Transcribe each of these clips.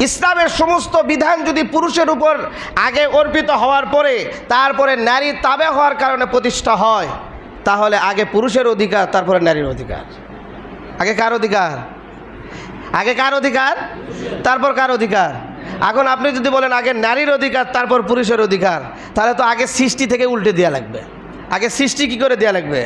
ইসলামের সমস্ত বিধান যদি পুরুষের উপর আগে অর্পিত হওয়ার পরে তারপরে নারী তাবে হওয়ার কারণে প্রতিষ্ঠা হয়, তাহলে আগে পুরুষের অধিকার, তারপরে নারীর অধিকার। আগে কার অধিকার? আগে কার অধিকার, তারপর কার অধিকার? এখন আপনি যদি বলেন আগে নারীর অধিকার তারপর পুরুষের অধিকার, তাহলে তো আগে সৃষ্টি থেকে উল্টে দেওয়া লাগবে। আগে সৃষ্টি কি করে দেওয়া লাগবে?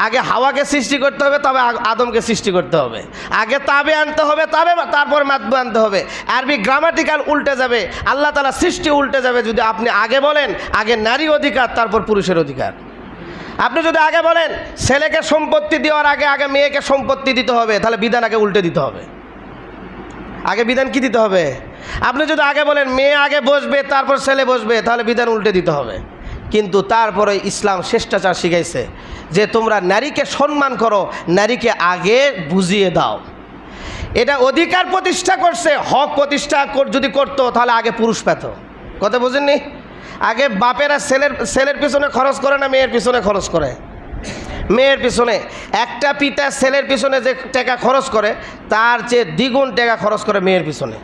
আগে হাওয়াকে সৃষ্টি করতে হবে, তবে আদমকে সৃষ্টি করতে হবে। আগে তাবে আনতে হবে, তবে তারপর মাতবু আনতে হবে। আরবি গ্রামাটিক্যাল উল্টে যাবে, আল্লাহ তাআলা সৃষ্টি উল্টে যাবে যদি আপনি আগে বলেন আগে নারী অধিকার তারপর পুরুষের অধিকার। আপনি যদি আগে বলেন ছেলেকে সম্পত্তি দেওয়ার আগে আগে মেয়েকে সম্পত্তি দিতে হবে, তাহলে বিধান আগে উল্টে দিতে হবে। আগে বিধান কি দিতে হবে? আপনি যদি আগে বলেন মেয়ে আগে বসবে তারপর ছেলে বসবে, তাহলে বিধান উল্টে দিতে হবে। কিন্তু তারপরে ইসলাম শিষ্টাচার শিখাইছে যে তোমরা নারীকে সম্মান করো, নারীকে আগে বুঝিয়ে দাও। এটা অধিকার প্রতিষ্ঠা করছে। হক প্রতিষ্ঠা যদি করতো তাহলে আগে পুরুষ পেত। কথা বুঝেননি? আগে বাপেরা ছেলের পিছনে খরচ করে না মেয়ের পিছনে খরচ করে? মেয়ের পিছনে। একটা পিতা ছেলের পিছনে যে টাকা খরচ করে তার চেয়ে দ্বিগুণ টাকা খরচ করে মেয়ের পিছনে।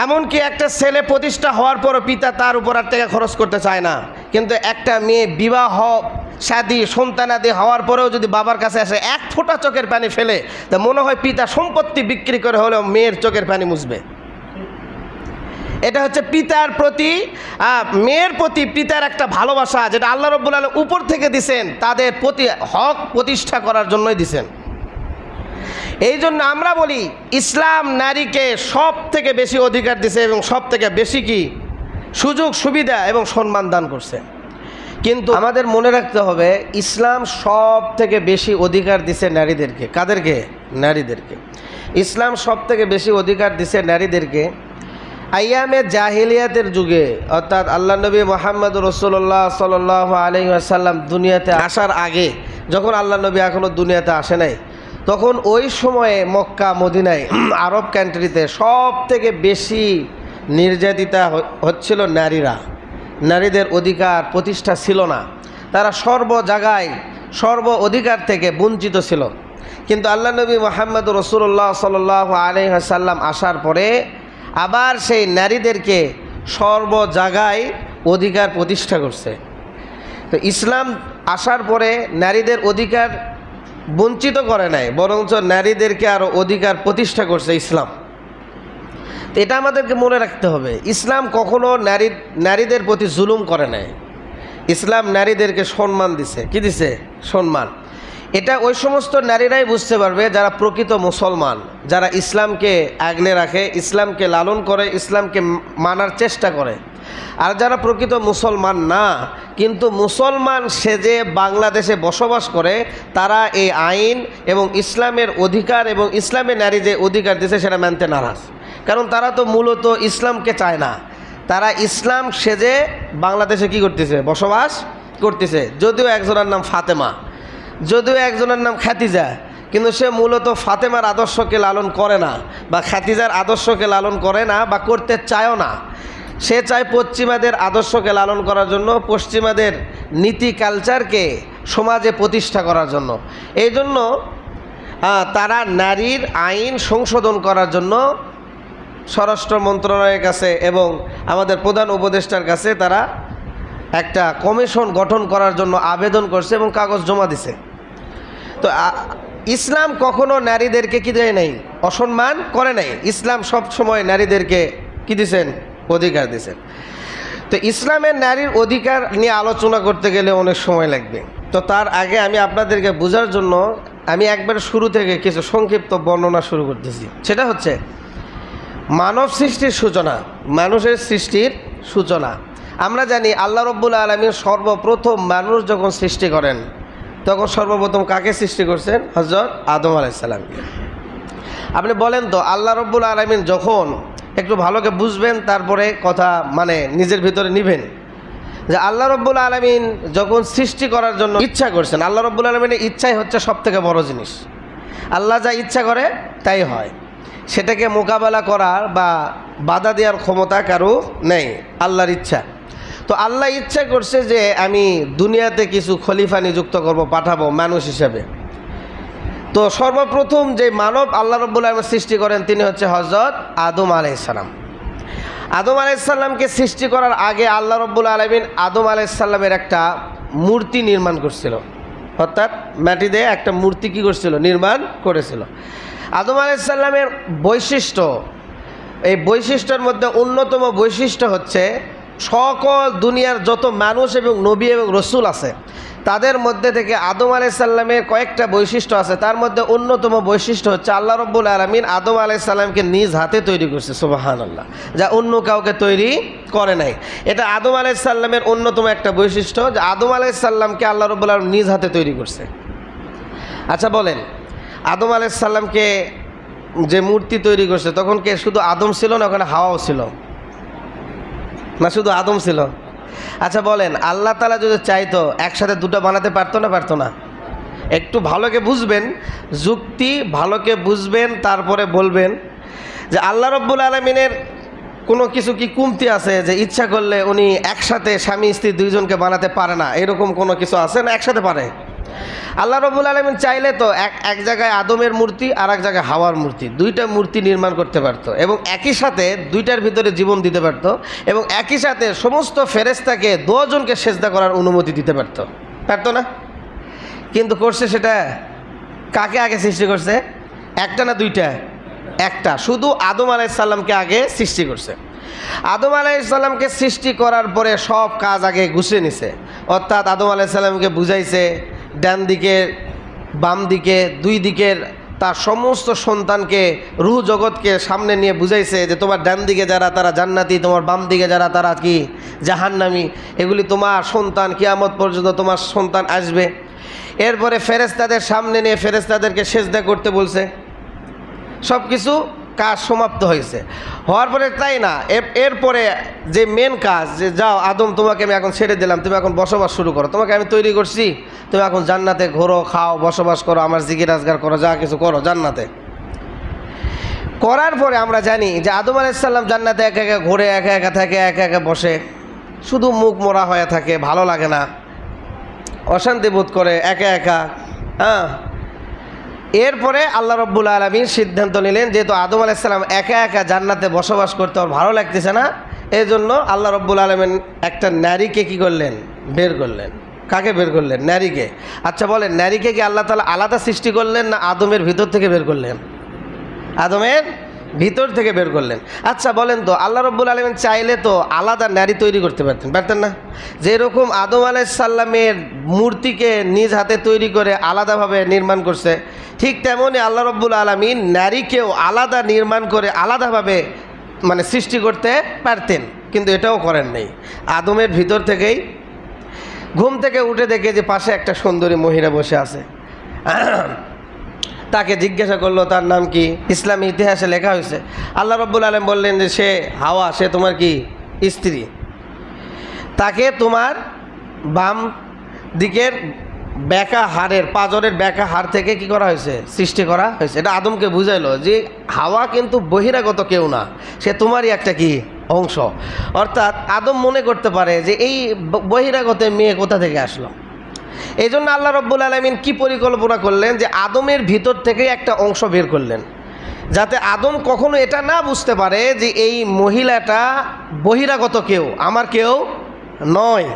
এমনকি একটা ছেলে প্রতিষ্ঠা হওয়ার পরও পিতা তার উপর আর টাকা খরচ করতে চায় না। কিন্তু একটা মেয়ে বিবাহ শাদী সন্তানাদি হওয়ার পরেও যদি বাবার কাছে আসে এক ফোঁটা চোখের পানি ফেলে, তা মনে হয় পিতা সম্পত্তি বিক্রি করে হলেও মেয়ের চোখের পানি মুছবে। এটা হচ্ছে পিতার প্রতি মেয়ের প্রতি পিতার একটা ভালোবাসা, যেটা আল্লাহ রাব্বুল আলামিন উপর থেকে দিছেন, তাদের প্রতি হক প্রতিষ্ঠা করার জন্যই দিছেন। এই জন্য আমরা বলি ইসলাম নারীকে সব থেকে বেশি অধিকার দিছে এবং সব থেকে বেশি কি সুযোগ সুবিধা এবং সম্মান দান করছে। কিন্তু আমাদের মনে রাখতে হবে ইসলাম সব থেকে বেশি অধিকার দিছে নারীদেরকে। কাদেরকে? নারীদেরকে। ইসলাম সব থেকে বেশি অধিকার দিছে নারীদেরকে আইয়ামে জাহিলিয়াতের যুগে, অর্থাৎ আল্লাহ নবী মুহাম্মদ রাসূলুল্লাহ সাল্লাল্লাহু আলাইহি ওয়াসাল্লাম দুনিয়াতে আসার আগে, যখন আল্লাহ নবী এখনও দুনিয়াতে আসে নাই, তখন ওই সময়ে মক্কা মদিনায় আরব কান্ট্রিতে সব থেকে বেশি নির্যাতিতা হচ্ছিল নারীরা। নারীদের অধিকার প্রতিষ্ঠা ছিল না, তারা সর্ব জায়গায় সর্ব অধিকার থেকে বঞ্চিত ছিল। কিন্তু আল্লাহ নবী মুহাম্মদ রাসূলুল্লাহ সাল্লাল্লাহু আলাইহি ওয়াসাল্লাম আসার পরে আবার সেই নারীদেরকে সর্ব জায়গায় অধিকার প্রতিষ্ঠা করছে। তো ইসলাম আসার পরে নারীদের অধিকার বঞ্চিত করে নাই, বরঞ্চ নারীদেরকে আরও অধিকার প্রতিষ্ঠা করছে ইসলাম। এটা আমাদেরকে মনে রাখতে হবে। ইসলাম কখনো নারীদের প্রতি জুলুম করে নাই। ইসলাম নারীদেরকে সম্মান দিছে। কি দিছে? সম্মান। এটা ওই সমস্ত নারীরাই বুঝতে পারবে যারা প্রকৃত মুসলমান, যারা ইসলামকে আগলে রাখে, ইসলামকে লালন করে, ইসলামকে মানার চেষ্টা করে। আর যারা প্রকৃত মুসলমান না কিন্তু মুসলমান সেজে বাংলাদেশে বসবাস করে, তারা এই আইন এবং ইসলামের অধিকার এবং ইসলামে নারী যে অধিকার দিয়েছে সেটা মানতে নারাজ। কারণ তারা তো মূলত ইসলামকে চায় না, তারা ইসলাম সেজে বাংলাদেশে কি করতেছে? বসবাস করতেছে। যদিও একজনের নাম ফাতেমা, যদিও একজনের নাম খাদিজা, কিন্তু সে মূলত ফাতেমার আদর্শকে লালন করে না বা খাদিজার আদর্শকে লালন করে না বা করতে চায়ও না। সে চায় পশ্চিমাদের আদর্শকে লালন করার জন্য, পশ্চিমাদের নীতি কালচারকে সমাজে প্রতিষ্ঠা করার জন্য। এই জন্য তারা নারীর আইন সংশোধন করার জন্য স্বরাষ্ট্র মন্ত্রণালয়ের কাছে এবং আমাদের প্রধান উপদেষ্টার কাছে তারা একটা কমিশন গঠন করার জন্য আবেদন করছে এবং কাগজ জমা দিছে। তো ইসলাম কখনো নারীদেরকে কি দেয় নাই? অসম্মান করে নাই। ইসলাম সব সময় নারীদেরকে কি দিয়েছেন? অধিকার দিয়েছেন। তো ইসলামের নারীর অধিকার নিয়ে আলোচনা করতে গেলে অনেক সময় লাগবে। তো তার আগে আমি আপনাদেরকে বোঝার জন্য আমি একবার শুরু থেকে কিছু সংক্ষিপ্ত বর্ণনা শুরু করতেছি। সেটা হচ্ছে মানব সৃষ্টির সূচনা, মানুষের সৃষ্টির সূচনা। আমরা জানি আল্লাহ রাব্বুল আলামিন সর্বপ্রথম মানুষ যখন সৃষ্টি করেন তখন সর্বপ্রথম কাকে সৃষ্টি করছেন? হযরত আদম আলাইহিস সালামকে। আপনি বলেন তো আল্লাহ রাব্বুল আলামিন যখন, একটু ভালোকে বুঝবেন তারপরে কথা মানে নিজের ভিতরে নিবেন, যে আল্লাহ রাব্বুল আলামিন যখন সৃষ্টি করার জন্য ইচ্ছা করছেন, আল্লাহ রাব্বুল আলামিনের ইচ্ছাই হচ্ছে সবথেকে বড় জিনিস। আল্লাহ যা ইচ্ছা করে তাই হয়, সেটাকে মোকাবেলা করার বা বাধা দেওয়ার ক্ষমতা কারো নেই, আল্লাহর ইচ্ছা। তো আল্লাহ ইচ্ছা করছে যে আমি দুনিয়াতে কিছু খলিফা নিযুক্ত করব, পাঠাবো মানুষ হিসাবে। তো সর্বপ্রথম যে মানব আল্লাহ রাব্বুল আলামিন সৃষ্টি করেন তিনি হচ্ছে হযরত আদম আলাইহিস সালাম। আদম আলাইহিস সালামকে সৃষ্টি করার আগে আল্লাহ রাব্বুল আলামিন আদম আলাইহিস সালামের একটা মূর্তি নির্মাণ করছিল, অর্থাৎ মাটি দিয়ে একটা মূর্তি কী করছিল, নির্মাণ করেছিল। আদম আলাইহিস সালামের বৈশিষ্ট্য, এই বৈশিষ্ট্যের মধ্যে অন্যতম বৈশিষ্ট্য হচ্ছে সকল দুনিয়ার যত মানুষ এবং নবী এবং রসুল আছে তাদের মধ্যে থেকে আদম আলাইহিস সালামের কয়েকটা বৈশিষ্ট্য আছে। তার মধ্যে অন্যতম বৈশিষ্ট্য হচ্ছে আল্লাহ রাব্বুল আলামিন আদম আলাইহিস সালামকে নিজ হাতে তৈরি করছে, সুবহানাল্লাহ, যা অন্য কাউকে তৈরি করে নাই। এটা আদম আলাইহিস সালামের অন্যতম একটা বৈশিষ্ট্য যে আদম আলাইহিস সালামকে আল্লাহ রাব্বুল আলামিন নিজ হাতে তৈরি করছে। আচ্ছা বলেন, আদম আলাইহিস সালামকে যে মূর্তি তৈরি করছে তখন কে শুধু আদম ছিল না, ওখানে হাওয়াও ছিল না, শুধু আদম ছিল? আচ্ছা বলেন, আল্লাহ তাআলা যদি চাইতো একসাথে দুটো বানাতে পারতো না? পারতো না? একটু ভালোকে বুঝবেন, যুক্তি ভালোকে বুঝবেন, তারপরে বলবেন যে আল্লাহ রাব্বুল আলামিনের কোনো কিছু কি কমতি আছে যে ইচ্ছা করলে উনি একসাথে স্বামী স্ত্রী দুইজনকে বানাতে পারে না, এরকম কোনো কিছু আছে না? একসাথে পারে। আল্লাহ রাব্বুল আলামিন চাইলে তো এক জায়গায় আদমের মূর্তি আর এক জায়গায় হাওয়ার মূর্তি, দুইটা মূর্তি নির্মাণ করতে পারতো এবং একই সাথে দুইটার ভিতরে জীবন দিতে পারতো এবং একই সাথে সমস্ত ফেরেশতাকে 10 জনকে সেজদা করার অনুমতি দিতে পারতো, পারতো না? কিন্তু করছে সেটা কাকে আগে সৃষ্টি করছে? একটা না দুইটা? একটা, শুধু আদম আলাইহিস সালামকে আগে সৃষ্টি করছে। আদম আলাইহিস সালামকে সৃষ্টি করার পরে সব কাজ আগে গুছিয়ে নিছে, অর্থাৎ আদম আলাইহিস সালামকে বুঝাইছে ডান দিকে বাম দিকে দুই দিকের তার সমস্ত সন্তানকে, রূহ জগৎকে সামনে নিয়ে বুঝাইছে যে তোমার ডান দিকে যারা তারা জান্নাতি, তোমার বাম দিকে যারা তারা কি জাহান্নামী, এগুলি তোমার সন্তান, কিয়ামত পর্যন্ত তোমার সন্তান আসবে। এরপরে ফেরেশতাদের সামনে নিয়ে ফেরেশতাদেরকে সেজদা করতে বলছে। সব কিছু কাজ সমাপ্ত হয়েছে, হওয়ার পরে তাই না, এরপরে যে মেন কাজ যে যাও আদম তোমাকে আমি এখন ছেড়ে দিলাম, তুমি এখন বসবাস শুরু করো, তোমাকে আমি তৈরি করছি, তুমি এখন জান্নাতে ঘোরো, খাও, বসবাস করো, আমার জিকির আজগার করো, যা কিছু করো জান্নাতে। করার পরে আমরা জানি যে আদম আলাইহিস সালাম জান্নাতে একা একা ঘোরে, একা একা থাকে, একা একা বসে, শুধু মুখ মোড়া হয়ে থাকে, ভালো লাগে না, অশান্তি বোধ করে একা একা। এরপরে আল্লাহ রাব্বুল আলামিন সিদ্ধান্ত নিলেন যেহেতু আদম আলাইহিস সালাম একা একা জান্নাতে বসবাস করতে ওর ভালো লাগতেছে না, এই জন্য আল্লাহ রাব্বুল আলামিন একটা নারীকে কী করলেন? বের করলেন। কাকে বের করলেন? নারীকে। আচ্ছা বলেন, নারীকে কি আল্লাহ তাআলা আলাদা সৃষ্টি করলেন না আদমের ভিতর থেকে বের করলেন? আদমের ভিতর থেকে বের করলেন। আচ্ছা বলেন তো, আল্লাহ রাব্বুল আলামিন চাইলে তো আলাদা নারী তৈরি করতে পারতেন, পারতেন না? যেরকম আদম আলাইহিস সালামের মূর্তিকে নিজ হাতে তৈরি করে আলাদাভাবে নির্মাণ করছে, ঠিক তেমনই আল্লাহ রাব্বুল আলামিন নারীকেও আলাদা নির্মাণ করে আলাদাভাবে মানে সৃষ্টি করতে পারতেন, কিন্তু এটাও করেন নাই। আদমের ভিতর থেকেই ঘুম থেকে উঠে দেখে যে পাশে একটা সুন্দরী মহিলা বসে আছে, তাকে জিজ্ঞাসা করলো তার নাম কি, ইসলামী ইতিহাসে লেখা হয়েছে আল্লাহ রাব্বুল আলামিন বললেন যে সে হাওয়া, সে তোমার কি স্ত্রী। তাকে তোমার বাম দিকের ব্যাকা হাড়ের, পাঁজরের ব্যাকা হাড় থেকে কি করা হয়েছে? সৃষ্টি করা হয়েছে। এটা আদমকে বুঝাইলো যে হাওয়া কিন্তু বহিরাগত কেউ না, সে তোমারই একটা কি অংশ। অর্থাৎ আদম মনে করতে পারে যে এই বহিরাগত মেয়ে কোথা থেকে আসলো। এই জন্য আল্লাহ রাব্বুল আলামিন কি পরিকল্পনা করলেন যে আদমের ভিতর থেকে একটা অংশ বের করলেন, যাতে আদম কখনো এটা না বুঝতে পারে যে এই মহিলাটা বহিরাগত কেউ, আমার কেউ নয়।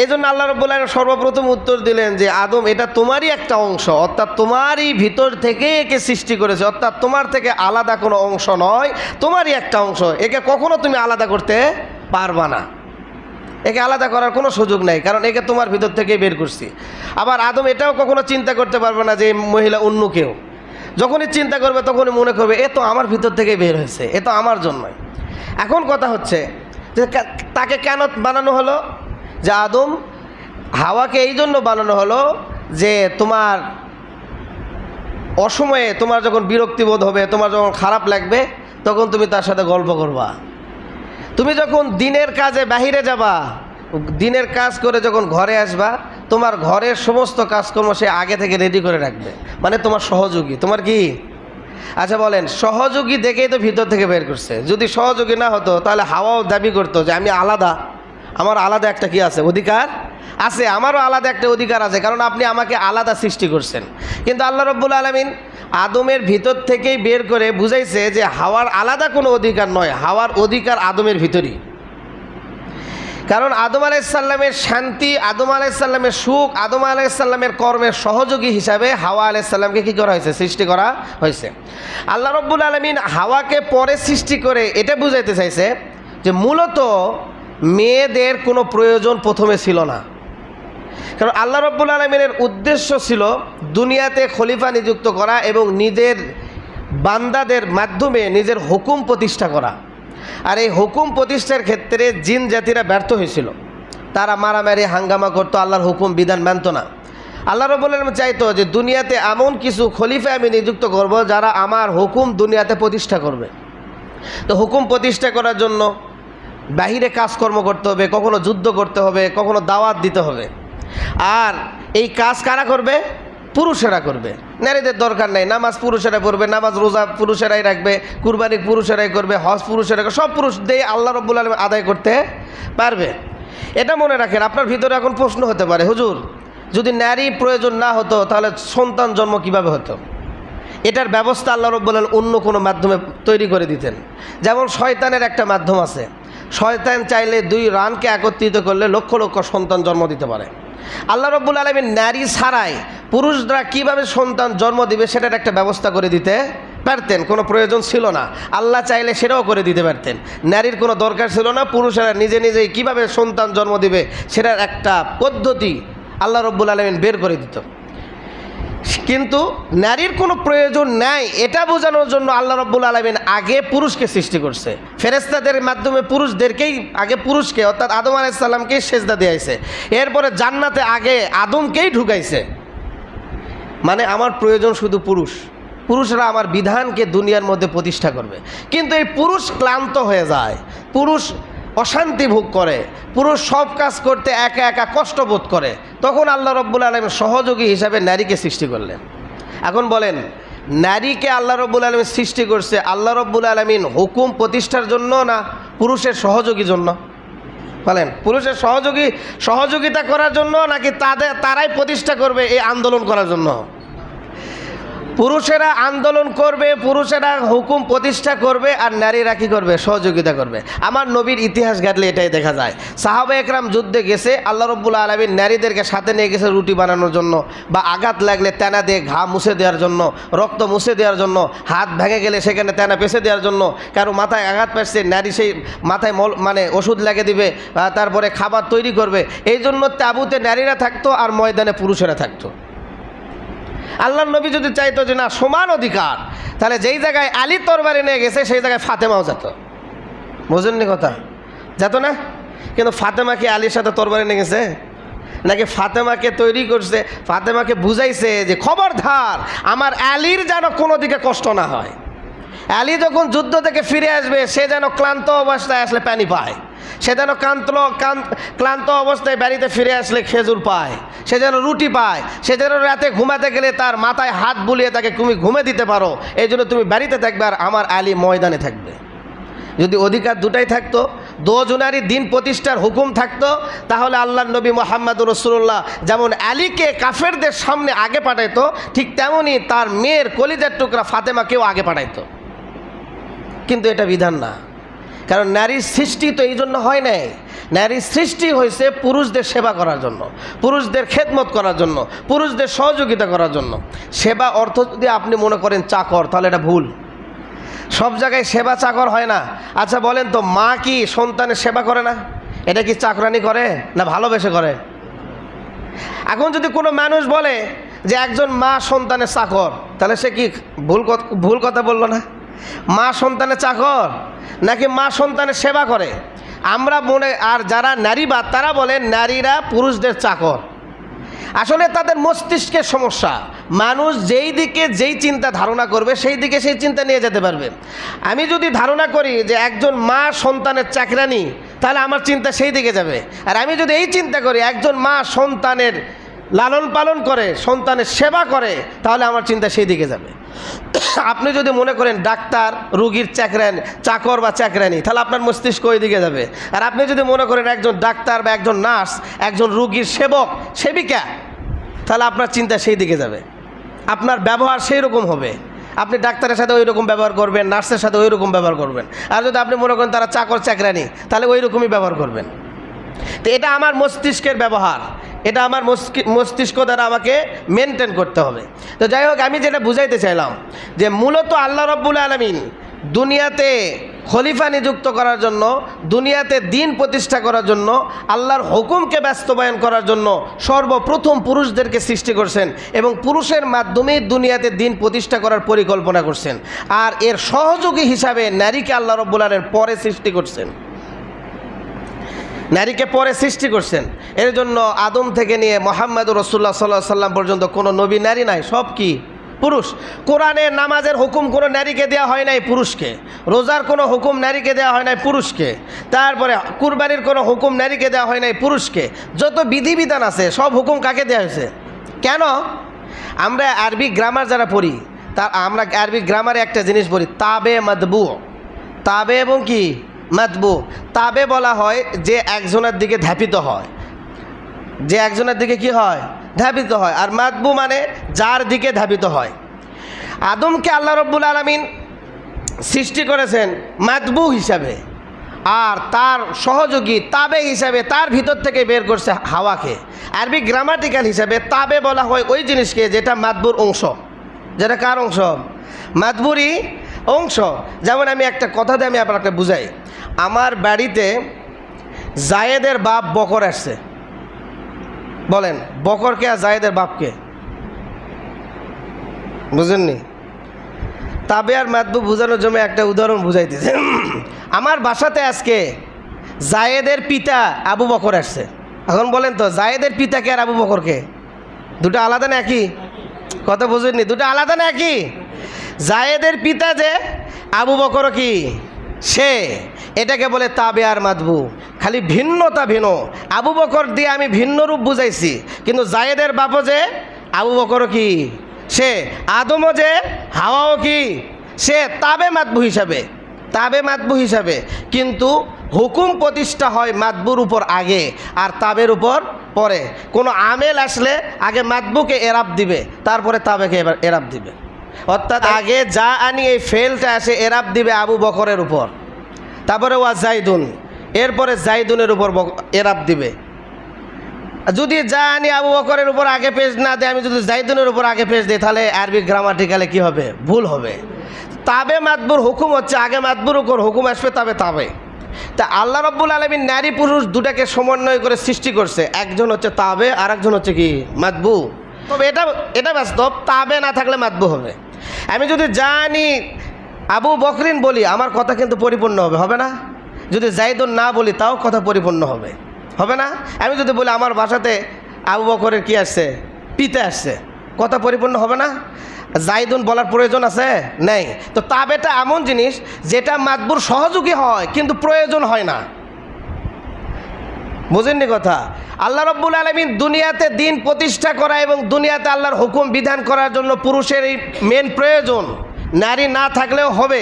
এই জন্য আল্লাহ রাব্বুল আলামিন সর্বপ্রথম উত্তর দিলেন যে আদম, এটা তোমারই একটা অংশ, অর্থাৎ তোমারই ভিতর থেকে একে সৃষ্টি করেছে, অর্থাৎ তোমার থেকে আলাদা কোনো অংশ নয়, তোমারই একটা অংশ, একে কখনো তুমি আলাদা করতে পারবা না, একে আলাদা করার কোনো সুযোগ নাই, কারণ একে তোমার ভিতর থেকেই বের করছি। আবার আদম এটাও কখনো চিন্তা করতে পারবে না যে মহিলা অন্য কেউ, যখনই চিন্তা করবে তখনই মনে করবে এ তো আমার ভিতর থেকে বের হয়েছে, এ তো আমার জন্যই। এখন কথা হচ্ছে যে তাকে কেন বানানো হলো? যে আদম হাওয়াকে এই জন্য বানানো হলো যে তোমার অসময়ে তোমার যখন বিরক্তিবোধ হবে, তোমার যখন খারাপ লাগবে, তখন তুমি তার সাথে গল্প করবা। তুমি যখন দিনের কাজে বাহিরে যাবা, দিনের কাজ করে যখন ঘরে আসবা, তোমার ঘরের সমস্ত কাজকর্ম সে আগে থেকে রেডি করে রাখবে, মানে তোমার সহযোগী, তোমার কি। আচ্ছা বলেন, সহযোগী দেখেই তো ভিতর থেকে বের করছে। যদি সহযোগী না হতো তাহলে হাওয়াও দাবি করতো যে আমি আলাদা, আমার আলাদা একটা কি আছে, অধিকার আছে, আমারও আলাদা একটা অধিকার আছে, কারণ আপনি আমাকে আলাদা সৃষ্টি করছেন। কিন্তু আল্লাহ রাব্বুল আলামিন আদমের ভিতর থেকেই বের করে বুঝাইছে যে হাওয়ার আলাদা কোনো অধিকার নয়, হাওয়ার অধিকার আদমের ভিতরই। কারণ আদম আলাইহিস সালামের শান্তি, আদম আলাইহিস সালামের সুখ, আদম আলাইহিস সালামের কর্মের সহযোগী হিসাবে হাওয়া আলাইহিস সালামকে কী করা হয়েছে? সৃষ্টি করা হয়েছে। আল্লাহ রাব্বুল আলামিন হাওয়াকে পরে সৃষ্টি করে এটা বুঝাইতে চাইছে যে মূলত মেয়েদের কোনো প্রয়োজন প্রথমে ছিল না। কারণ আল্লাহ রাব্বুল আলামিনের উদ্দেশ্য ছিল দুনিয়াতে খলিফা নিযুক্ত করা এবং নিজের বান্দাদের মাধ্যমে নিজের হুকুম প্রতিষ্ঠা করা। আর এই হুকুম প্রতিষ্ঠার ক্ষেত্রে জিন জাতিরা ব্যর্থ হয়েছিল, তারা মারামারি হাঙ্গামা করতো, আল্লাহর হুকুম বিধান মানত না। আল্লাহ রাব্বুল আলামিন চাইতো যে দুনিয়াতে এমন কিছু খলিফা আমি নিযুক্ত করব যারা আমার হুকুম দুনিয়াতে প্রতিষ্ঠা করবে। তো হুকুম প্রতিষ্ঠা করার জন্য বাহিরে কাজকর্ম করতে হবে, কখনো যুদ্ধ করতে হবে, কখনো দাওয়াত দিতে হবে। আর এই কাজ কারা করবে? পুরুষেরা করবে, নারীদের দরকার নেই। নামাজ পুরুষেরা পড়বে, নামাজ রোজা পুরুষেরাই রাখবে, কুরবানি পুরুষেরাই করবে, হজ পুরুষেরা করবে, সব পুরুষ দিয়ে আল্লাহ রাব্বুল আলামিন আদায় করতে পারবে। এটা মনে রাখেন। আপনার ভিতরে এখন প্রশ্ন হতে পারে, হুজুর যদি নারী প্রয়োজন না হতো তাহলে সন্তান জন্ম কিভাবে হতো? এটার ব্যবস্থা আল্লাহ রাব্বুল আলামিন অন্য কোনো মাধ্যমে তৈরি করে দিতেন। যেমন শয়তানের একটা মাধ্যম আছে, শয়তান চাইলে 2 রানকে একত্রিত করলে লক্ষ লক্ষ সন্তান জন্ম দিতে পারে। আল্লাহ রাব্বুল আলামিন নারী ছাড়াই পুরুষরা কিভাবে সন্তান জন্ম দিবে সেটার একটা ব্যবস্থা করে দিতে পারতেন, কোনো প্রয়োজন ছিল না। আল্লাহ চাইলে সেটাও করে দিতে পারতেন, নারীর কোনো দরকার ছিল না। পুরুষেরা নিজে নিজেই কীভাবে সন্তান জন্ম দিবে সেটার একটা পদ্ধতি আল্লাহ রাব্বুল আলামিন বের করে দিত। কিন্তু নারীর কোনো প্রয়োজন নাই এটা বোঝানোর জন্য আল্লাহ রাব্বুল আলামিন আগে পুরুষকে সৃষ্টি করছে। ফেরেশতাদের মাধ্যমে পুরুষদেরকেই আগে, পুরুষকে অর্থাৎ আদম আলাইহিস সালামকেই সেজদা দিয়েছে। এরপরে জান্নাতে আগে আদমকেই ঢুকাইছে। মানে আমার প্রয়োজন শুধু পুরুষ, পুরুষরা আমার বিধানকে দুনিয়ার মধ্যে প্রতিষ্ঠা করবে। কিন্তু এই পুরুষ ক্লান্ত হয়ে যায়, পুরুষ অশান্তি ভোগ করে, পুরুষ সব কাজ করতে একা একা কষ্ট বোধ করে। তখন আল্লাহ রাব্বুল আলামিন সহযোগী হিসাবে নারীকে সৃষ্টি করলেন। এখন বলেন, নারীকে আল্লাহ রাব্বুল আলামিন সৃষ্টি করছে আল্লাহ রাব্বুল আলামিন হুকুম প্রতিষ্ঠার জন্য না পুরুষের সহযোগীর জন্য? বলেন, পুরুষের সহযোগিতা করার জন্য নাকি তারাই প্রতিষ্ঠা করবে এই আন্দোলন করার জন্য? পুরুষেরা আন্দোলন করবে, পুরুষেরা হুকুম প্রতিষ্ঠা করবে, আর নারীরা কী করবে? সহযোগিতা করবে। আমার নবীর ইতিহাস ঘাটলে এটাই দেখা যায়। সাহাবা একরাম যুদ্ধে গেছে, আল্লাহ রাব্বুল আলামিন নারীদেরকে সাথে নিয়ে গেছে রুটি বানানোর জন্য, বা আঘাত লাগলে তেনা দিয়ে ঘা মুছে দেওয়ার জন্য, রক্ত মুছে দেওয়ার জন্য, হাত ভেঙে গেলে সেখানে তেনা পেঁচে দেওয়ার জন্য। কারো মাথায় আঘাত পাচ্ছে, নারী সেই মাথায় মানে ওষুধ লাগিয়ে দিবে, তারপরে খাবার তৈরি করবে। এই জন্য তাঁবুতে নারীরা থাকতো আর ময়দানে পুরুষেরা থাকতো। আল্লাহর নবী যদি চাইতো যে না সমান অধিকার, তাহলে যেই জায়গায় আলী তরবারি নিয়ে গেছে সেই জায়গায় ফাতেমাও যেত। বোঝেননি কথা? যেত না? কিন্তু ফাতেমা কি আলীর সাথে তরবারি নিয়ে গেছে? নাকি ফাতেমাকে তৈরি করছে, ফাতেমাকে বুঝাইছে যে খবরদার আমার আলীর যেন কোনো দিকে কষ্ট না হয়। আলী যখন যুদ্ধ থেকে ফিরে আসবে সে যেন ক্লান্ত অবস্থায় আসলে পানি পায়, সে যেন ক্লান্ত অবস্থায় বাড়িতে ফিরে আসলে খেজুর পায়, সে যেন রুটি পায়, সে যেন রাতে ঘুমাতে গেলে তার মাথায় হাত বুলিয়ে তাকে তুমি ঘুমে দিতে পারো। এই জন্য তুমি বাড়িতে থাকবে আর আমার আলী ময়দানে থাকবে। যদি অধিকার দুটাই থাকতো, দুজনারই দিন প্রতিষ্ঠার হুকুম থাকতো, তাহলে আল্লাহর নবী মুহাম্মদুর রাসূলুল্লাহ যেমন আলীকে কাফেরদের সামনে আগে পাঠাইতো, ঠিক তেমনই তার মেয়ের কলিজার টুকরা ফাতেমাকেও আগে পাঠাইতো। কিন্তু এটা বিধান না, কারণ নারীর সৃষ্টি তো এই জন্য হয় নাই। নারীর সৃষ্টি হয়েছে পুরুষদের সেবা করার জন্য, পুরুষদের খেদমত করার জন্য, পুরুষদের সহযোগিতা করার জন্য। সেবা অর্থ যদি আপনি মনে করেন চাকর, তাহলে এটা ভুল। সব জায়গায় সেবা চাকর হয় না। আচ্ছা বলেন তো, মা কি সন্তানের সেবা করে না? এটা কি চাকরানি করে না ভালোবেসে করে? এখন যদি কোনো মানুষ বলে যে একজন মা সন্তানের চাকর, তাহলে সে কি ভুল কথা বললো না? মা সন্তানের চাকর নাকি মা সন্তানের সেবা করে? আমরা আর যারা নারীবাদ তারা বলেন নারীরা পুরুষদের চাকর। আসলে তাদের মস্তিষ্কের সমস্যা। মানুষ যেই দিকে যেই চিন্তা ধারণা করবে সেই দিকে সেই চিন্তা নিয়ে যেতে পারবে। আমি যদি ধারণা করি যে একজন মা সন্তানের চাকরানি, তাহলে আমার চিন্তা সেই দিকে যাবে। আর আমি যদি এই চিন্তা করি একজন মা সন্তানের লালন পালন করে, সন্তানের সেবা করে, তাহলে আমার চিন্তা সেই দিকে যাবে। আপনি যদি মনে করেন ডাক্তার রুগীর চাকর বা চাকরানি, তাহলে আপনার মস্তিষ্ক ওই দিকে যাবে। আর আপনি যদি মনে করেন একজন ডাক্তার বা একজন নার্স একজন রুগীর সেবক সেবিকা, তাহলে আপনার চিন্তা সেই দিকে যাবে, আপনার ব্যবহার সেই রকম হবে। আপনি ডাক্তারের সাথে ওই রকম ব্যবহার করবেন, নার্সের সাথে ওই রকম ব্যবহার করবেন। আর যদি আপনি মনে করেন তারা চাকর চাকরানি, তাহলে ওই রকমই ব্যবহার করবেন। তো এটা আমার মস্তিষ্কের ব্যবহার, এটা আমার মস্তিষ্ক দ্বারা আমাকে মেনটেন করতে হবে। তো যাই হোক, আমি যেটা বুঝাইতে চাইলাম যে মূলত আল্লাহ রাব্বুল আলামিন দুনিয়াতে খলিফা নিযুক্ত করার জন্য, দুনিয়াতে দিন প্রতিষ্ঠা করার জন্য, আল্লাহর হুকুমকে বাস্তবায়ন করার জন্য সর্বপ্রথম পুরুষদেরকে সৃষ্টি করছেন এবং পুরুষের মাধ্যমেই দুনিয়াতে দিন প্রতিষ্ঠা করার পরিকল্পনা করছেন। আর এর সহযোগী হিসাবে নারীকে আল্লাহ রাব্বুল আলামিন পরে সৃষ্টি করছেন, নারীকে পরে সৃষ্টি করছেন। এর জন্য আদম থেকে নিয়ে মুহাম্মদুর রাসূলুল্লাহ সাল্লাল্লাহু আলাইহি সাল্লাম পর্যন্ত কোনো নবী নারী নাই, সব কি পুরুষ। কোরআনে নামাজের হুকুম কোনো নারীকে দেওয়া হয় নাই, পুরুষকে। রোজার কোনো হুকুম নারীকে দেওয়া হয় নাই, পুরুষকে। তারপরে কুরবানির কোনো হুকুম নারীকে দেওয়া হয় নাই, পুরুষকে। যত বিধিবিধান আছে সব হুকুম কাকে দেওয়া হয়েছে? কেন? আমরা আরবি গ্রামার যারা পড়ি, আমরা আরবি গ্রামারে একটা জিনিস পড়ি, তাবে মাদবু। তাবে এবং কি মাদবু। তাবে বলা হয় যে একজনের দিকে ধাপিত হয়, যে একজনের দিকে কি হয়? ধাবিত হয়। আর মাদবু মানে যার দিকে ধাবিত হয়। আদমকে আল্লাহ রাব্বুল আলামিন সৃষ্টি করেছেন মাদবু হিসাবে, আর তার সহযোগী তাবে হিসাবে তার ভিতর থেকে বের করছে হাওয়াকে। আরবি গ্রামাটিক্যাল হিসাবে তাবে বলা হয় ওই জিনিসকে যেটা মাদবুর অংশ, যেটা কার অংশ? মাদবুরই অংশ। যেমন আমি একটা কথা দিয়ে আমি আপনাকে বুঝাই। আমার বাড়িতে জায়েদের বাপ বকর আসছে, বলেন বকরকে আর জায়েদের বাপকে? বুঝেননি? তাবে আর মাদবু বোঝানোর জন্য একটা উদাহরণ বুঝাইতেছে। আমার বাসাতে আজকে জায়েদের পিতা আবু বকর আসছে। এখন বলেন তো, জায়েদের পিতাকে আর আবু বকরকে দুটো আলাদা না একই? কথা বুঝেননি? দুটো আলাদা না একই? জায়েদের পিতা যে আবু বকর কি সে, এটাকে বলে তাবে আর মাদবু। খালি ভিন্নতা ভিন্ন। আবু বকর দিয়ে আমি ভিন্ন রূপ বুঝাইছি, কিন্তু জায়েদের বাপও যে আবু বকর কি সে, আদমও যে হাওয়াও কি সে, তাবে মাদবু হিসাবে, তাবে মাদবু হিসাবে। কিন্তু হুকুম প্রতিষ্ঠা হয় মাদবুর উপর আগে আর তাবের উপর পরে। কোনো আমেল আসলে আগে মাদবুকে এরাব দিবে, তারপরে তাবেকে এবার এরাব দিবে। অর্থাৎ আগে যা আনি এই ফেলটা আসে এরাব দিবে আবু বকরের উপর, তারপরে ওয়া জাইদুন, এরপরে জাইদুনের উপর এরাব দিবে। যদি যা আনি আবু বকরের উপর আগে পেজ না দেয়, আমি যদি জাইদুনের উপর আগে পেজ দিই, তাহলে আরবি গ্রামাটিক্যালে কি হবে? ভুল হবে। তাবে মাদবুর হুকুম হচ্ছে আগে মাদবুর উপর হুকুম আসবে, তবে তাবে। তা আল্লাহ রাব্বুল আলামিন নারী পুরুষ দুটাকে সমন্বয় করে সৃষ্টি করছে। একজন হচ্ছে তাবে আর একজন হচ্ছে কি মাদবু। তবে এটা বাস্তব, তাবে না থাকলে মাদবু হবে। আমি যদি জানি আবু বকরিন বলি, আমার কথা কিন্তু পরিপূর্ণ হবে, হবে না? যদি জাইদুন না বলি, তাও কথা পরিপূর্ণ হবে, হবে না? আমি যদি বলি আমার বাসাতে আবু বকরের কি আসছে? পিতা আসছে, কথা পরিপূর্ণ হবে না? জাইদুন বলার প্রয়োজন আছে? নেই। তো তাবেটা এমন জিনিস যেটা মাদবুর সহযোগী হয় কিন্তু প্রয়োজন হয় না। বুঝেননি কথা? আল্লাহ রাব্বুল আলামিন দুনিয়াতে দিন প্রতিষ্ঠা করা এবং দুনিয়াতে আল্লাহর হুকুম বিধান করার জন্য পুরুষের এই মেন প্রয়োজন। নারী না থাকলেও হবে,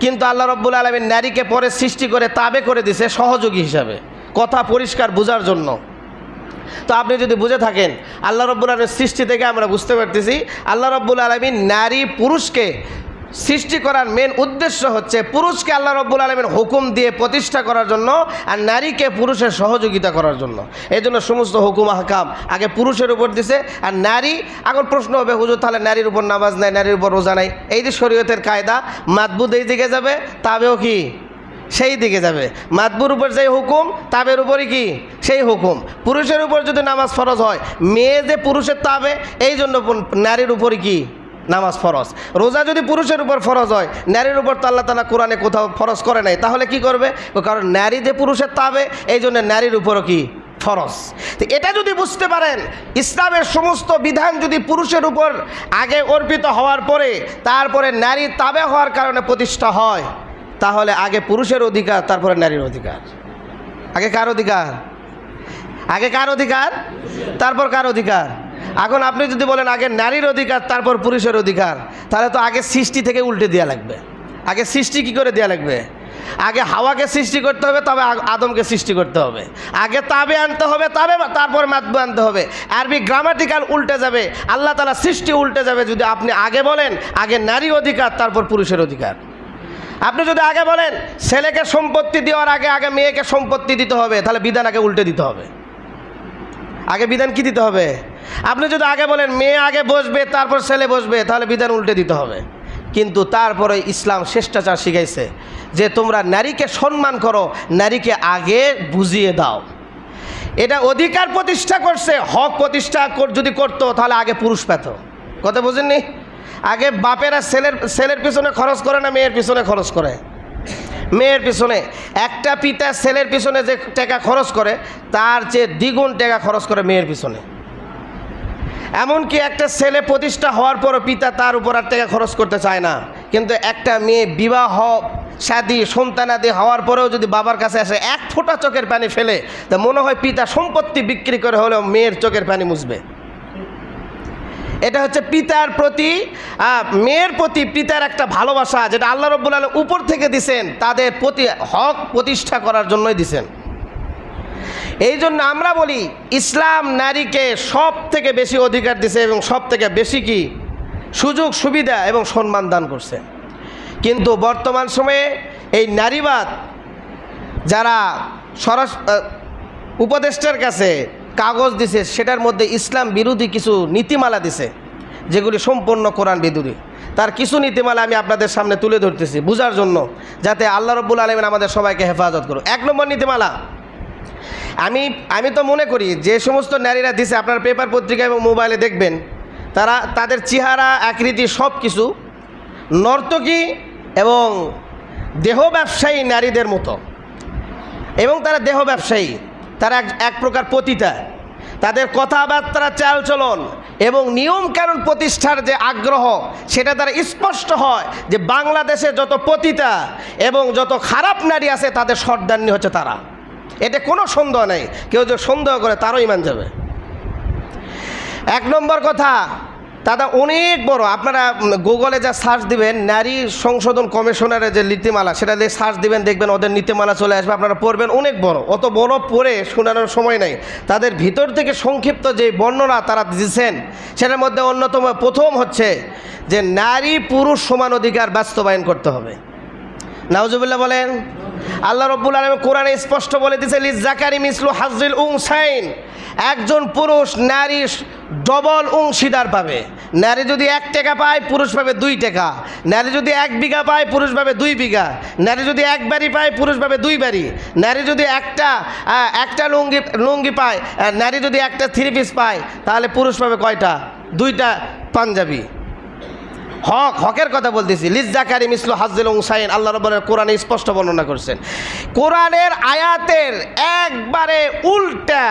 কিন্তু আল্লাহ রাব্বুল আলামিন নারীকে পরে সৃষ্টি করে তাবে করে দিছে সহযোগী হিসাবে, কথা পরিষ্কার বোঝার জন্য। তো আপনি যদি বুঝে থাকেন, আল্লাহ রাব্বুল আলামিনের সৃষ্টি থেকে আমরা বুঝতে পারতেছি আল্লাহ রাব্বুল আলামিন নারী পুরুষকে সৃষ্টি করার মেন উদ্দেশ্য হচ্ছে পুরুষকে আল্লাহ রাব্বুল আলামিন হুকুম দিয়ে প্রতিষ্ঠা করার জন্য আর নারীকে পুরুষের সহযোগিতা করার জন্য। এই জন্য সমস্ত হুকুম আহকাম আগে পুরুষের উপর দিছে। আর নারী, এখন প্রশ্ন হবে হুজুর তাহলে নারীর উপর নামাজ নাই, নারীর উপর রোজা নাই, এই যে শরীয়তের কায়দা, মাদবুদ এই দিকে যাবে, তাবেও কি সেই দিকে যাবে। মাদবুর উপর যেই হুকুম, তাবের উপরই কি সেই হুকুম। পুরুষের উপর যদি নামাজ ফরজ হয়, মেয়ে যে পুরুষের তাবে, এই জন্য নারীর উপরই কি নামাজ ফরজ। রোজা যদি পুরুষের উপর ফরজ হয়, নারীর উপর তো আল্লাহ তাআলা কোরআনে কোথাও ফরজ করে নাই, তাহলে কি করবে? কারণ নারী যে পুরুষের তাবে, এই জন্য নারীর উপরও কি ফরজ। তো এটা যদি বুঝতে পারেন, ইসলামের সমস্ত বিধান যদি পুরুষের উপর আগে অর্পিত হওয়ার পরে তারপরে নারী তাবে হওয়ার কারণে প্রতিষ্ঠা হয়, তাহলে আগে পুরুষের অধিকার, তারপরে নারীর অধিকার। আগে কার অধিকার? আগে কার অধিকার, তারপর কার অধিকার? এখন আপনি যদি বলেন আগে নারীর অধিকার তারপর পুরুষের অধিকার, তাহলে তো আগে সৃষ্টি থেকে উল্টে দেওয়া লাগবে। আগে সৃষ্টি কি করে দেওয়া লাগবে? আগে হাওয়াকে সৃষ্টি করতে হবে, তবে আদমকে সৃষ্টি করতে হবে। আগে তাবে আনতে হবে, তারপর মাতবু আনতে হবে। আরবি গ্রামাটিক্যাল উল্টে যাবে, আল্লাহ তাআলা সৃষ্টি উল্টে যাবে যদি আপনি আগে বলেন আগে নারী অধিকার তারপর পুরুষের অধিকার। আপনি যদি আগে বলেন ছেলেকে সম্পত্তি দেওয়ার আগে আগে মেয়েকে সম্পত্তি দিতে হবে, তাহলে বিধান আগে উল্টে দিতে হবে। আগে বিধান কি দিতে হবে? আপনি যদি আগে বলেন মেয়ে আগে বসবে তারপর ছেলে বসবে, তাহলে বিধান উল্টে দিতে হবে। কিন্তু তারপরে ইসলাম শিষ্টাচার শিখাইছে যে তোমরা নারীকে সম্মান করো, নারীকে আগে বুঝিয়ে দাও। এটা অধিকার প্রতিষ্ঠা করছে, হক প্রতিষ্ঠা যদি করতো তাহলে আগে পুরুষ পেত। কথা বুঝেননি? আগে বাপেরা ছেলের পিছনে খরচ করে না মেয়ের পিছনে খরচ করে? মেয়ের পিছনে। একটা পিতা ছেলের পিছনে যে টাকা খরচ করে তার চেয়ে দ্বিগুণ টাকা খরচ করে মেয়ের পিছনে। এমনকি একটা ছেলে প্রতিষ্ঠা হওয়ার পরও পিতা তার উপর আর টাকা খরচ করতে চায় না, কিন্তু একটা মেয়ে বিবাহ শাদী সন্তানাদি হওয়ার পরেও যদি বাবার কাছে আসে এক ফোঁটা চোখের পানি ফেলে, তা মনে হয় পিতা সম্পত্তি বিক্রি করে হলেও মেয়ের চোখের পানি মুছবে। এটা হচ্ছে পিতার প্রতি মেয়ের প্রতি পিতার একটা ভালোবাসা, যেটা আল্লাহ রাব্বুল আলামিন উপর থেকে দিছেন, তাদের প্রতি হক প্রতিষ্ঠা করার জন্যই দিছেন। এই জন্য আমরা বলি ইসলাম নারীকে সব থেকে বেশি অধিকার দিছে এবং সব থেকে বেশি কি সুযোগ সুবিধা এবং সম্মান দান করছে। কিন্তু বর্তমান সময়ে এই নারীবাদ যারা উপদেষ্টার কাছে কাগজ দিছে, সেটার মধ্যে ইসলাম বিরোধী কিছু নীতিমালা দিছে যেগুলি সম্পূর্ণ কোরআন বিরোধী। তার কিছু নীতিমালা আমি আপনাদের সামনে তুলে ধরতেছি বোঝার জন্য, যাতে আল্লাহ রাব্বুল আলামিন আমাদের সবাইকে হেফাজত করুন। 1 নম্বর নীতিমালা, আমি তো মনে করি যে সমস্ত নারীরা দিছে, আপনার পেপার পত্রিকা এবং মোবাইলে দেখবেন, তাদের চেহারা আকৃতি সব কিছু নর্তকী এবং দেহ ব্যবসায়ী নারীদের মতো, এবং তারা দেহ ব্যবসায়ী, তারা এক প্রকার পতিতা। তাদের কথাবার্তা চালচলন এবং নিয়মকানুন প্রতিষ্ঠার যে আগ্রহ, সেটা তারা স্পষ্ট হয় যে বাংলাদেশে যত পতিতা এবং যত খারাপ নারী আছে তাদের সর্দারনি হচ্ছে তারা। এতে কোনো সন্দেহ নেই, কেউ যে সন্দেহ করে তারও ঈমান যাবে। 1 নম্বর কথা, তারা অনেক বড়। আপনারা গুগলে যা সার্চ দিবেন নারী সংশোধন কমিশনারের যে নীতিমালা, সেটা দিয়ে সার্চ দিবেন, দেখবেন ওদের নীতিমালা চলে আসবে, আপনারা পড়বেন, অনেক বড়। অত বড় পড়ে শোনানোর সময় নেই। তাদের ভিতর থেকে সংক্ষিপ্ত যে বর্ণনা তারা দিয়েছেন, সেটার মধ্যে অন্যতম প্রথম হচ্ছে যে নারী পুরুষ সমান অধিকার বাস্তবায়ন করতে হবে। নাউজুবিল্লাহ বলেন। আল্লাহ রাব্বুল আলামিন কোরআনে স্পষ্ট বলে দিয়েছে লিজ্জাকারি মিসলু হাজ্জিল উনসাইন, একজন পুরুষ নারী ডবল অংশীদার পাবে। নারী যদি 1 টাকা পায় পুরুষ পাবে 2 টাকা, নারী যদি 1 বিঘা পায় পুরুষ পাবে 2 বিঘা, নারী যদি 1 বাড়ি পায় পুরুষ পাবে 2 বাড়ি, নারী যদি একটা লুঙ্গি পায়, নারী যদি একটা 3 পিস পায়, তাহলে পুরুষ পাবে কয়টা? 2টা পাঞ্জাবি। হকের কথা বলতেছি। লিজ্জাকারি মিসলু হাজ্জিল উনসাইন, আল্লাহ রাব্বুল কোরআনে স্পষ্ট বর্ণনা করছেন। কোরআনের আয়াতের একবারে উল্টা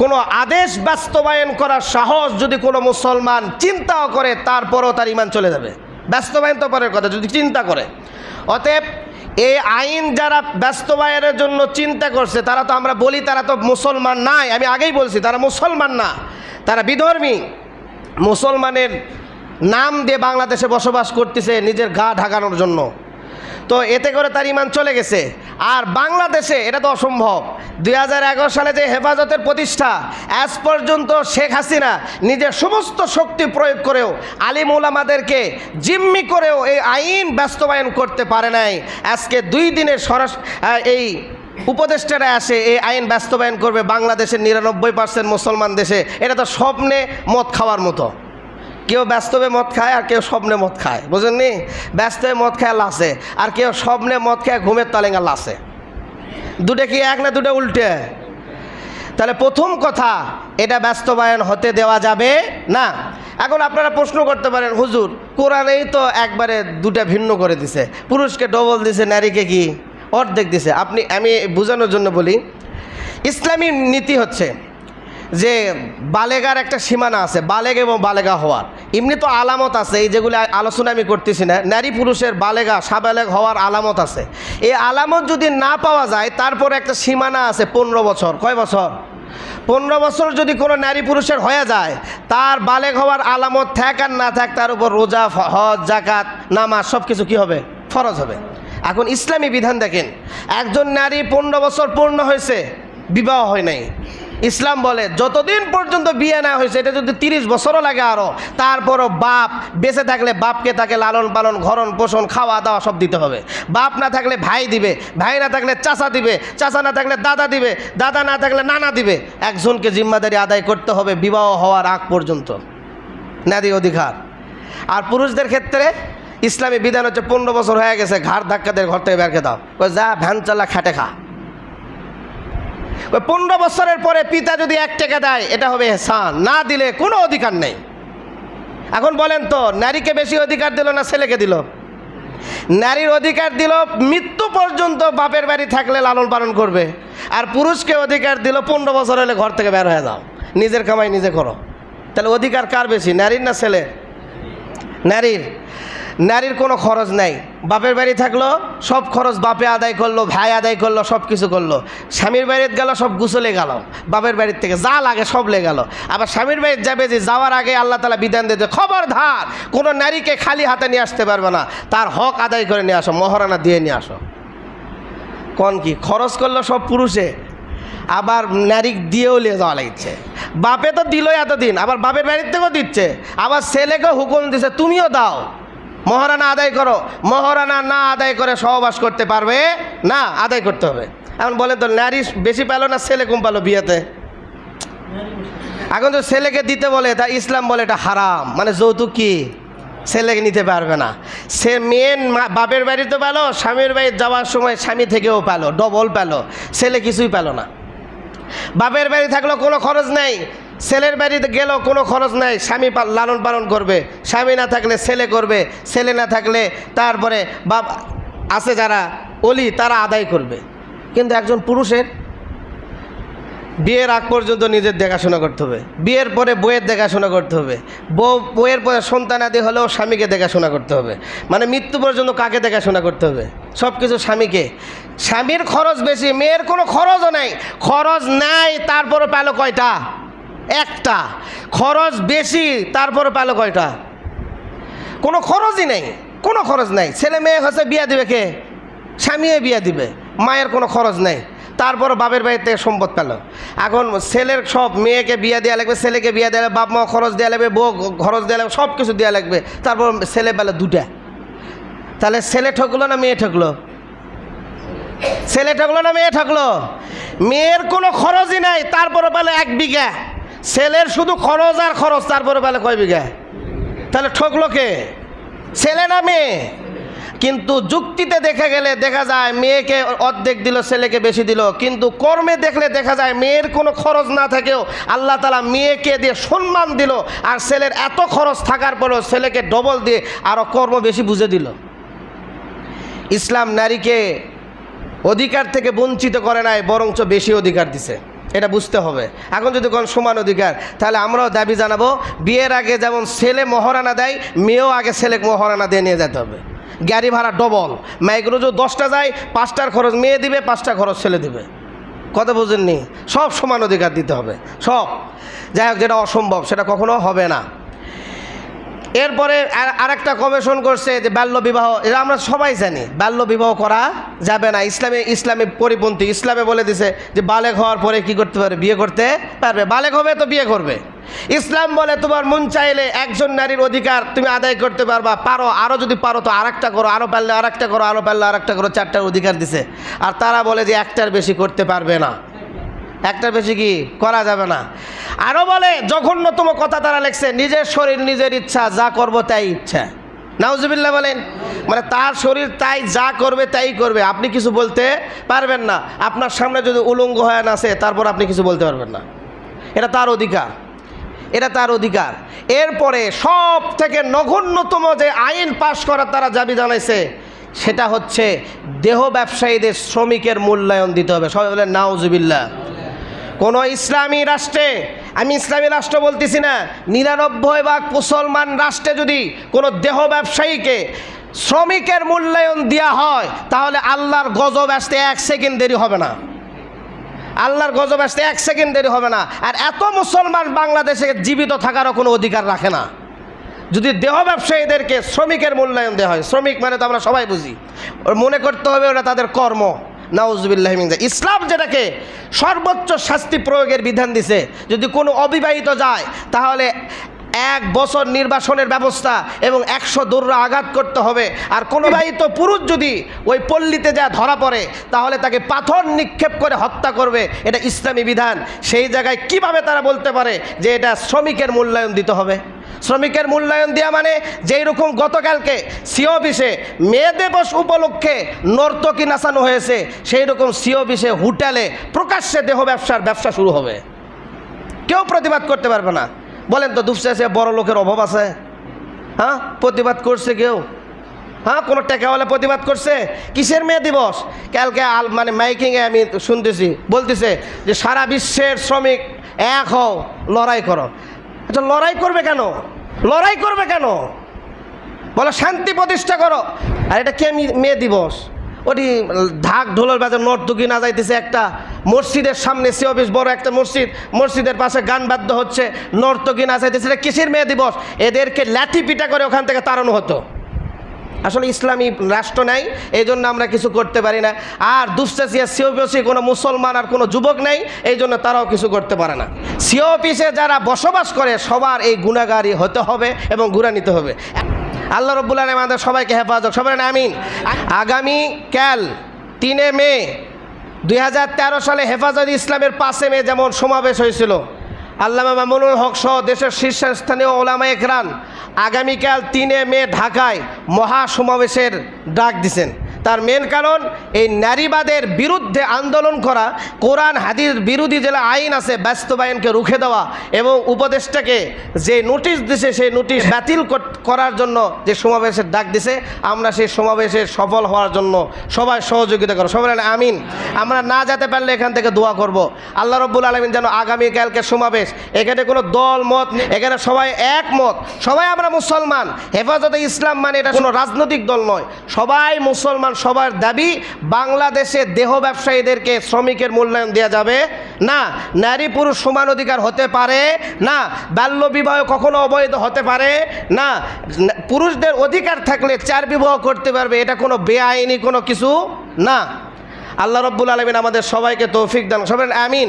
কোনো আদেশ বাস্তবায়ন করার সাহস যদি কোনো মুসলমান চিন্তাও করে, তারপরও তার ঈমান চলে যাবে। বাস্তবায়ন তো পরের কথা, যদি চিন্তা করে। অতএব এই আইন যারা বাস্তবায়নের জন্য চিন্তা করছে, তারা তো আমরা বলি তারা তো মুসলমান নাই। আমি আগেই বলছি তারা মুসলমান না, তারা বিধর্মী। মুসলমানের নাম দিয়ে বাংলাদেশে বসবাস করতেছে নিজের গা ঢাকানোর জন্য। তো এতে করে তার ঈমান চলে গেছে। আর বাংলাদেশে এটা তো অসম্ভব। 2011 সালে যে হেফাজতের প্রতিষ্ঠা, আজ পর্যন্ত শেখ হাসিনা নিজের সমস্ত শক্তি প্রয়োগ করেও, আলিম ওলামাদেরকে জিম্মি করেও এই আইন বাস্তবায়ন করতে পারে নাই। আজকে 2 দিনের এই উপদেষ্টারা আসে এই আইন বাস্তবায়ন করবে বাংলাদেশের 99% মুসলমান দেশে। এটা তো স্বপ্নে মদ খাওয়ার মতো। কেউ বাস্তবে মদ খায় আর কেউ স্বপ্নে মদ খায়, বুঝেননি? বাস্তবে মদ খায় লাসে, আর কেউ স্বপ্নে মদ খায় ঘুমের তালেঙ্গা লাসে। দুটো কি এক না দুটো উল্টে? তাহলে প্রথম কথা, এটা বাস্তবায়ন হতে দেওয়া যাবে না। এখন আপনারা প্রশ্ন করতে পারেন, হুজুর কোরআনেই তো একবারে 2টা ভিন্ন করে দিছে, পুরুষকে ডবল দিছে, নারীকে কি অর্ধেক দিছে। আমি বোঝানোর জন্য বলি, ইসলামী নীতি হচ্ছে যে বালেগার একটা সীমানা আছে, বালেগ এবং বালেগা হওয়ার। এমনি তো আলামত আছে, এই যেগুলো আলোচনা আমি করতেছি না, নারী পুরুষের বালেগা সাবালেগ হওয়ার আলামত আছে। এই আলামত যদি না পাওয়া যায়, তারপরে একটা সীমানা আছে 15 বছর। কয় বছর? 15 বছর যদি কোনো নারী পুরুষের হয়ে যায়, তার বালেগ হওয়ার আলামত থাক আর না থাক, তার উপর রোজা, হজ, জাকাত, নামাজ সব কিছু কী হবে? ফরজ হবে। এখন ইসলামী বিধান দেখেন, একজন নারী 15 বছর পূর্ণ হয়েছে, বিবাহ হয় নাই, ইসলাম বলে যতদিন পর্যন্ত বিয়ে না হয়েছে, এটা যদি 30 বছরও লাগে আরও, তারপরও বাপ বেঁচে থাকলে বাপকে তাকে লালন পালন, ভরণ পোষণ, খাওয়া দাওয়া সব দিতে হবে। বাপ না থাকলে ভাই দিবে, ভাই না থাকলে চাচা দিবে, চাচা না থাকলে দাদা দিবে, দাদা না থাকলে নানা দিবে। একজনকে জিম্মাদারি আদায় করতে হবে বিবাহ হওয়ার আগ পর্যন্ত, নারী অধিকার। আর পুরুষদের ক্ষেত্রে ইসলামী বিধান হচ্ছে 15 বছর হয়ে গেছে, ঘাড় ধাক্কা দিয়ে ঘর থেকে বেরকে দাও, যা ভ্যান চালা খাটে খা। 15 বছরের পরে পিতা যদি 1 টাকা দেয়, এটা হবে এহসান, না দিলে কোনো অধিকার নেই। এখন বলেন তো, নারীকে বেশি অধিকার দিল না ছেলেকে দিল? নারীর অধিকার দিল মৃত্যু পর্যন্ত বাপের বাড়ি থাকলে লালন পালন করবে, আর পুরুষকে অধিকার দিল 15 বছর হলে ঘর থেকে বের হয়ে যাও, নিজের কামাই নিজে করো। তাহলে অধিকার কার বেশি, নারীর না ছেলের? নারীর। নারীর কোনো খরচ নাই, বাপের বাড়ি থাকলো সব খরচ বাপে আদায় করলো, ভাই আদায় করলো, সব কিছু করলো। স্বামীর বাড়িতে গেল, সব গুছলে গেল, বাপের বাড়ির থেকে যা লাগে সব লে গেল। আবার স্বামীর বাড়িতে যাবে, যে যাওয়ার আগে আল্লাহ তাআলা বিধান দিয়েছে, খবরদার কোনো নারীকে খালি হাতে নিয়ে আসতে পারবে না, তার হক আদায় করে নিয়ে আসো, মহারানা দিয়ে নিয়ে আসো। কোন কি খরচ করলো সব পুরুষে, আবার নারী দিয়েও নিয়ে যাওয়া লাগছে। বাপে তো দিলই এতদিন, আবার বাপের বাড়ির থেকেও দিচ্ছে, আবার ছেলেকেও হুকুম দিচ্ছে তুমিও দাও, মহারানা আদায় করো। মহারানা না আদায় করে সহবাস করতে পারবে না, আদায় করতে হবে। এখন বলে তো নারী বেশি পেলো না ছেলে কম পেলো বিয়েতে? এখন তো ছেলেকে দিতে বলে, তা ইসলাম বলে এটা হারাম, মানে যৌতুক কি ছেলেকে নিতে পারবে না। সে মেন বাপের বাড়িতে পেলো, স্বামীর বাড়ি যাওয়ার সময় স্বামী থেকেও পেলো, ডবল পেলো, ছেলে কিছুই পেলো না। বাপের বাড়ি থাকলো কোনো খরচ নেই, ছেলের বাড়িতে গেল কোনো খরচ নাই, স্বামী লালন পালন করবে, স্বামী না থাকলে ছেলে করবে, ছেলে না থাকলে তারপরে বাপ আছে যারা অলি তারা আদায় করবে। কিন্তু একজন পুরুষের বিয়ের আগ পর্যন্ত নিজের দেখাশোনা করতে হবে, বিয়ের পরে বইয়ের দেখাশোনা করতে হবে, বইয়ের পরে সন্তানাদি হলেও স্বামীকে দেখাশোনা করতে হবে, মানে মৃত্যু পর্যন্ত কাকে দেখাশোনা করতে হবে? সব কিছু স্বামীকে। স্বামীর খরচ বেশি, মেয়ের কোনো খরচও নাই, খরচ নাই তারপরে পেল কয়টা? একটা। খরচ বেশি তারপরে পেল কয়টা? কোনো খরচই নেই, কোনো খরচ নাই। ছেলে মেয়ে হচ্ছে বিয়া দিবে কে? স্বামীও বিয়া দিবে, মায়ের কোনো খরচ নেই, তারপর বাপের বাড়ি থেকে সম্পদ পেল। এখন ছেলের সব, মেয়েকে বিয়া দেওয়া লাগবে, ছেলেকে বিয়া দেওয়া লাগবে, বাপ মা খরচ দেওয়া লাগবে, বউ খরচ দেওয়া লাগবে, সব কিছু দেওয়া লাগবে, তারপর ছেলে পেল 2টা। তাহলে ছেলে ঠকলো না মেয়ে ঠকলো? ছেলে ঠকলো না মেয়ে ঠকলো? মেয়ের কোনো খরচই নাই, তারপরে পেল 1 বিঘা। ছেলের শুধু খরচ আর খরচ, তারপরে পেল কয় বিঘা? তাহলে ঠকলো কে, ছেলে না মেয়ে? কিন্তু যুক্তিতে দেখা গেলে দেখা যায় মেয়েকে অর্ধেক দিল, ছেলেকে বেশি দিল। কিন্তু কর্মে দেখলে দেখা যায় মেয়ের কোনো খরচ না থাকেও আল্লাহ তাআলা মেয়েকে দিয়ে সম্মান দিল, আর ছেলের এত খরচ থাকার পরেও ছেলেকে ডবল দিয়ে আরও কর্ম বেশি বুঝে দিল। ইসলাম নারীকে অধিকার থেকে বঞ্চিত করে নাই, বরঞ্চ বেশি অধিকার দিছে, এটা বুঝতে হবে। এখন যদি কোন সমান অধিকার, তাহলে আমরাও দাবি জানাবো বিয়ের আগে যেমন ছেলে মহারানা দেয়, মেয়েও আগে ছেলে মহারানা দিয়ে নিয়ে যেতে হবে। গাড়ি ভাড়া ডবল, মাইক্রো যদি 10টা যায় 5টার খরচ মেয়ে দিবে, 5টা খরচ ছেলে দিবে। কথা বুঝেননি? সব সমান অধিকার দিতে হবে, সব। যাই হোক, যেটা অসম্ভব সেটা কখনো হবে না। এরপরে আরেকটা কমিশন করছে যে বাল্য বিবাহ, এটা আমরা সবাই জানি বাল্য বিবাহ করা যাবে না, ইসলামে পরিপন্থী। ইসলামে বলে দিছে যে বালেগ হওয়ার পরে কি করতে পারে? বিয়ে করতে পারবে, বালেগ হবে তো বিয়ে করবে। ইসলাম বলে তোমার মন চাইলে একজন নারীর অধিকার তুমি আদায় করতে পারবা, পারো, আরও যদি পারো তো আরেকটা করো, আরও পারলে আরেকটা করো, আরও পারলে আরেকটা করো, 4টার অধিকার দিছে। আর তারা বলে যে 1টার বেশি করতে পারবে না, 1টার বেশি কি করা যাবে না। আরও বলে জঘন্যতম কথা তারা লেখছে, নিজের শরীর নিজের ইচ্ছা, যা করবো তাই ইচ্ছা। নাউজুবিল্লাহ বলেন, মানে তার শরীর তাই যা করবে তাই করবে, আপনি কিছু বলতে পারবেন না। আপনার সামনে যদি উলঙ্গ হয়ে নাচে, তারপর আপনি কিছু বলতে পারবেন না, এটা তার অধিকার, এটা তার অধিকার। এরপরে সব থেকে নগণ্যতম যে আইন পাশ করার তারা দাবি জানাইছে, সেটা হচ্ছে দেহ ব্যবসায়ীদের শ্রমিকের মূল্যায়ন দিতে হবে। সবাই বলেন নাউজুবিল্লাহ। কোনো ইসলামী রাষ্ট্রে, আমি ইসলামী রাষ্ট্র বলতেছি না, 99% মুসলমান রাষ্ট্রে যদি কোনো দেহ ব্যবসায়ীকে শ্রমিকের মূল্যায়ন দেওয়া হয়, তাহলে আল্লাহর গজব আসতে 1 সেকেন্ড দেরি হবে না। আল্লাহর গজব আসতে 1 সেকেন্ড দেরি হবে না। আর এত মুসলমান বাংলাদেশে জীবিত থাকারও কোনো অধিকার রাখে না। যদি দেহ ব্যবসায়ীদেরকে শ্রমিকের মূল্যায়ন দেওয়া হয়, শ্রমিক মানে তো আমরা সবাই বুঝি, মনে করতে হবে ওটা তাদের কর্ম। নাউজুবিল্লাহ মিন যালিক। ইসলাম যেটাকে সর্বোচ্চ শাস্তি প্রয়োগের বিধান দিছে, যদি কোনো অবিবাহিত যায় তাহলে 1 বছর নির্বাসনের ব্যবস্থা এবং 100 দৌড়া আঘাত করতে হবে। আর কোনো বিবাহিত পুরুষ যদি ওই পল্লীতে যা ধরা পড়ে তাহলে তাকে পাথর নিক্ষেপ করে হত্যা করবে। এটা ইসলামী বিধান। সেই জায়গায় কিভাবে তারা বলতে পারে যে এটা শ্রমিকের মূল্যায়ন দিতে হবে? শ্রমিকের মূল্যায়ন দেওয়া মানে যেই রকম গতকালকে সি অফিসে মে দিবস উপলক্ষে নর্তকী নাচানো হয়েছে, সেই রকম সি অফিসে হোটেলে প্রকাশ্যে দেহ ব্যবসা শুরু হবে। কেউ প্রতিবাদ করতে পারবে না। বলেন তো দুপচাষে বড় লোকের অভাব আছে? হ্যাঁ, প্রতিবাদ করছে কেউ? হ্যাঁ, কোনো টাকাওয়ালা প্রতিবাদ করছে? কিসের মে দিবস? কালকে মানে মাইকিংয়ে আমি শুনতেছি, বলতেছে যে সারা বিশ্বের শ্রমিক এক হও, লড়াই করো। আচ্ছা, লড়াই করবে কেন? লড়াই করবে কেন? বলো শান্তি প্রতিষ্ঠা করো। আর এটা কে মে দিবস? ওটি ঢাক ঢোলের বাজে নর্তকী না যাইতেছে একটা মসজিদের সামনে, সি অফিস বড় একটা মসজিদের পাশে গান বাদ্য হচ্ছে, নর্তকী না যাইতেছে। এটা কিসের মে দিবস? এদেরকে লাঠি পিটা করে ওখান থেকে তাড়ানো হতো। আসলে ইসলামী রাষ্ট্র নাই, এই জন্য আমরা কিছু করতে পারি না। আর দুপচাচিয়া সি অফিসে কোনো মুসলমান আর কোনো যুবক নেই, এই জন্য তারাও কিছু করতে পারে না। সি অফিসে যারা বসবাস করে সবার এই গুণাগারী হতে হবে এবং গুণা নিতে হবে। আল্লাহ রাব্বুল আলামিন আমাদের সবাইকে হেফাজত, সবাই আমিন। আগামী কাল 3 মে 2013 সালে হেফাজত ইসলামের 5 মে যেমন সমাবেশ হয়েছিল, আল্লামা মামুনুল হক সহ দেশের শীর্ষস্থানীয় ওলামা একরাম আগামীকাল 3 মে ঢাকায় মহা সমাবেশের ডাক দিছেন। তার মেন কারণ এই নারীবাদের বিরুদ্ধে আন্দোলন করা, কোরআন হাদিস বিরোধী যে আইন আছে বাস্তবায়নকে রুখে দেওয়া এবং উপদেষ্টাকে যে নোটিশ দিছে সেই নোটিশ বাতিল করার জন্য যে সমাবেশের ডাক দিছে। আমরা সেই সমাবেশে সফল হওয়ার জন্য সবাই সহযোগিতা করো, সবাই আমিন। আমরা না যেতে পারলে এখান থেকে দোয়া করব আল্লাহ রাব্বুল আলামিন যেন আগামীকালকে সমাবেশ, এখানে কোনো দল মত, এখানে সবাই একমত, সবাই আমরা মুসলমান। হেফাজতে ইসলাম মানে এটা কোনো রাজনৈতিক দল নয়, সবাই মুসলমান। সবার দাবি বাংলাদেশে দেহ ব্যবসায়ীদেরকে শ্রমিকের মূল্যায়ন দেওয়া যাবে না, নারী পুরুষ সমান অধিকার হতে পারে না, বাল্য বিবাহ কখনো অবৈধ হতে পারে না, পুরুষদের অধিকার থাকলে 4 বিবাহ করতে পারবে, এটা কোনো বেআইনি কোনো কিছু না। আল্লাহ রাব্বুল আলামিন আমাদের সবাইকে তৌফিক দান, সবাই আমিন।